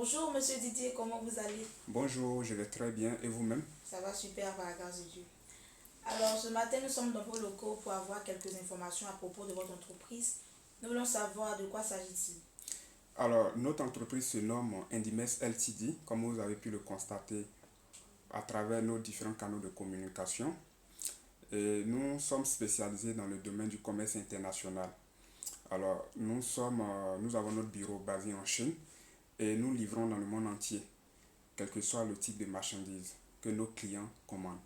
Bonjour Monsieur Didier, comment vous allez? Bonjour, je vais très bien et vous-même? Ça va super par la grâce de Dieu. Alors ce matin nous sommes dans vos locaux pour avoir quelques informations à propos de votre entreprise. Nous voulons savoir de quoi s'agit-il. Alors, notre entreprise se nomme Indimes Ltd, comme vous avez pu le constater à travers nos différents canaux de communication. Et nous sommes spécialisés dans le domaine du commerce international. Alors, nous avons notre bureau basé en Chine et nous livrons dans le monde entier, quel que soit le type de marchandises que nos clients commandent.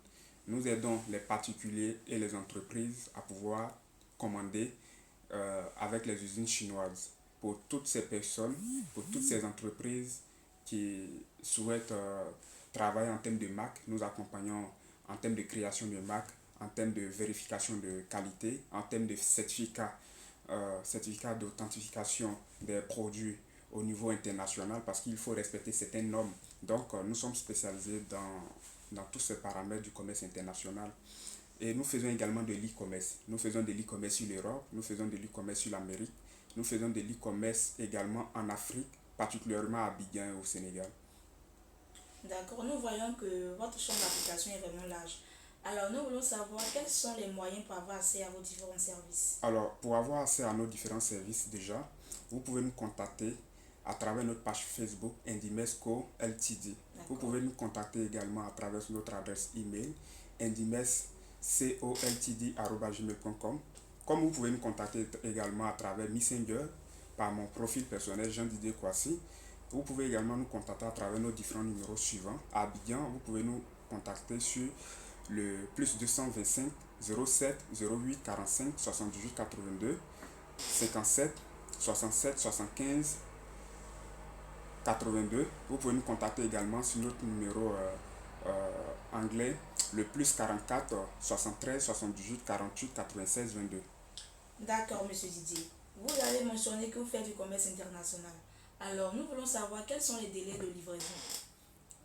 Nous aidons les particuliers et les entreprises à pouvoir commander avec les usines chinoises. Pour toutes ces personnes, pour toutes ces entreprises qui souhaitent travailler en termes de marque, nous accompagnons en termes de création de marque, en termes de vérification de qualité, en termes de certificat d'authentification des produits au niveau international parce qu'il faut respecter certaines normes. Donc, nous sommes spécialisés dans tous ces paramètres du commerce international. Et nous faisons également de l'e-commerce. Nous faisons de l'e-commerce sur l'Europe, nous faisons de l'e-commerce sur l'Amérique, nous faisons de l'e-commerce également en Afrique, particulièrement à Abidjan et au Sénégal. D'accord, nous voyons que votre champ d'application est vraiment large. Alors nous voulons savoir quels sont les moyens pour avoir accès à vos différents services. Alors, pour avoir accès à nos différents services déjà, vous pouvez nous contacter à travers notre page Facebook Indimesco Ltd. Vous D'accord. pouvez nous contacter également à travers notre adresse email indimescoltd@gmail.com. Comme vous pouvez nous contacter également à travers Messenger par mon profil personnel Jean Didier Kwasi. Vous pouvez également nous contacter à travers nos différents numéros suivants. À Abidjan, vous pouvez nous contacter sur le plus 225 07 08 45 78 82 57 67 75 82. Vous pouvez nous contacter également sur notre numéro anglais, le plus 44 73 78 48 96 22. D'accord, Monsieur Didier. Vous avez mentionné que vous faites du commerce international. Alors nous voulons savoir quels sont les délais de livraison.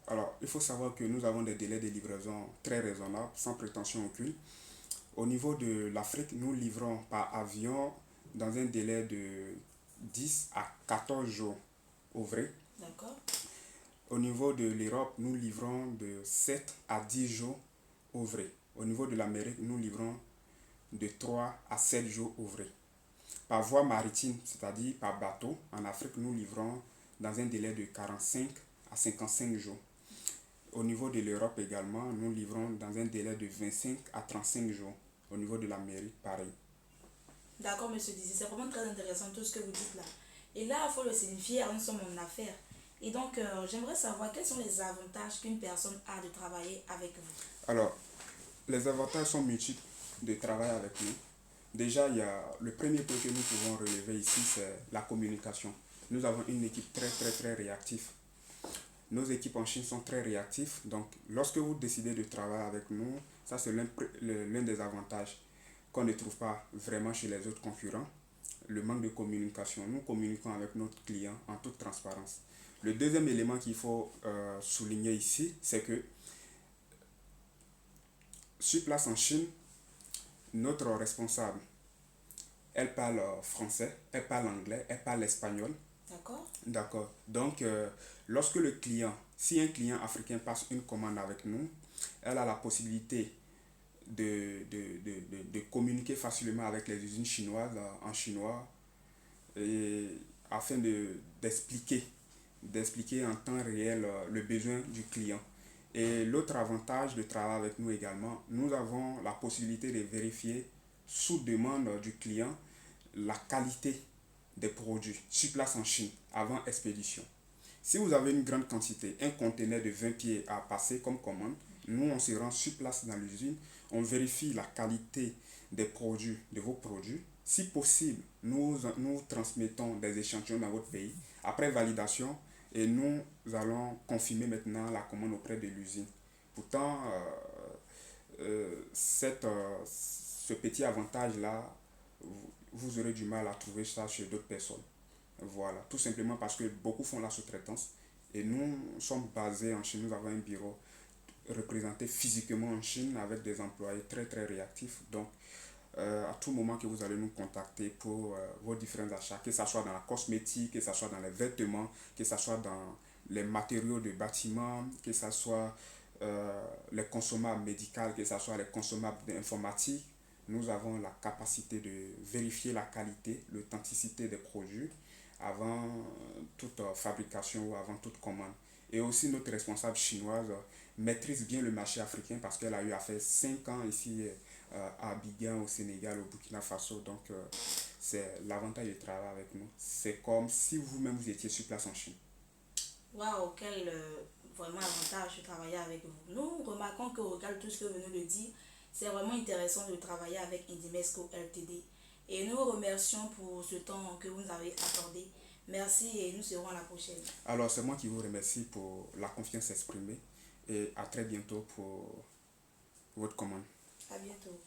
Alors, il faut savoir que nous avons des délais de livraison très raisonnables, sans prétention aucune. Au niveau de l'Afrique, nous livrons par avion dans un délai de 10 à 14 jours ouvrés. D'accord. Au niveau de l'Europe, nous livrons de 7 à 10 jours ouvrés. Au niveau de l'Amérique, nous livrons de 3 à 7 jours ouvrés. Par voie maritime, c'est-à-dire par bateau, en Afrique, nous livrons dans un délai de 45 à 55 jours. Au niveau de l'Europe également, nous livrons dans un délai de 25 à 35 jours. Au niveau de l'Amérique, pareil. D'accord, Monsieur Didier, c'est vraiment très intéressant tout ce que vous dites là. Et là, il faut le signifier, nous sommes en affaires. Et donc, j'aimerais savoir quels sont les avantages qu'une personne a de travailler avec vous. Alors, les avantages sont multiples de travailler avec nous. Déjà, il y a le premier point que nous pouvons relever ici, c'est la communication. Nous avons une équipe très très très réactive. Nos équipes en Chine sont très réactives. Donc, lorsque vous décidez de travailler avec nous, ça c'est l'un des avantages qu'on ne trouve pas vraiment chez les autres concurrents. Le manque de communication. Nous communiquons avec notre client en toute transparence. Le deuxième élément qu'il faut souligner ici, c'est que sur place en Chine, notre responsable, elle parle français, elle parle anglais, elle parle espagnol. D'accord. D'accord. Donc, lorsque le client, si un client africain passe une commande avec nous, elle a la possibilité de communiquer facilement avec les usines chinoises en chinois et afin d'expliquer en temps réel le besoin du client. Et l'autre avantage de travailler avec nous également, nous avons la possibilité de vérifier sous demande du client la qualité des produits sur place en Chine avant expédition. Si vous avez une grande quantité, un conteneur de 20 pieds à passer comme commande, nous on se rend sur place dans l'usine, on vérifie la qualité des produits, de vos produits. Si possible, nous transmettons des échantillons dans votre pays. Après validation, et nous allons confirmer maintenant la commande auprès de l'usine. Pourtant, ce petit avantage-là, vous aurez du mal à trouver ça chez d'autres personnes. Voilà, tout simplement parce que beaucoup font la sous-traitance et nous sommes basés en Chine, nous avons un bureau représenté physiquement en Chine avec des employés très très réactifs. Donc, à tout moment que vous allez nous contacter pour vos différents achats, que ce soit dans la cosmétique, que ce soit dans les vêtements, que ce soit dans les matériaux de bâtiment, que ce soit les consommables médicaux, que ce soit les consommables d'informatique. Nous avons la capacité de vérifier la qualité, l'authenticité des produits avant toute fabrication ou avant toute commande. Et aussi notre responsable chinoise maîtrise bien le marché africain parce qu'elle a eu à faire 5 ans ici à Abidjan, au Sénégal, au Burkina Faso. Donc c'est l'avantage de travailler avec nous. C'est comme si vous-même vous étiez sur place en Chine. Waouh, quel vraiment avantage de travailler avec vous. Nous remarquons que, regarde tout ce que vous venez de dire, c'est vraiment intéressant de travailler avec Indimesco Ltd. Et nous vous remercions pour ce temps que vous nous avez accordé. Merci et nous serons à la prochaine. Alors c'est moi qui vous remercie pour la confiance exprimée et à très bientôt pour votre commande. À bientôt.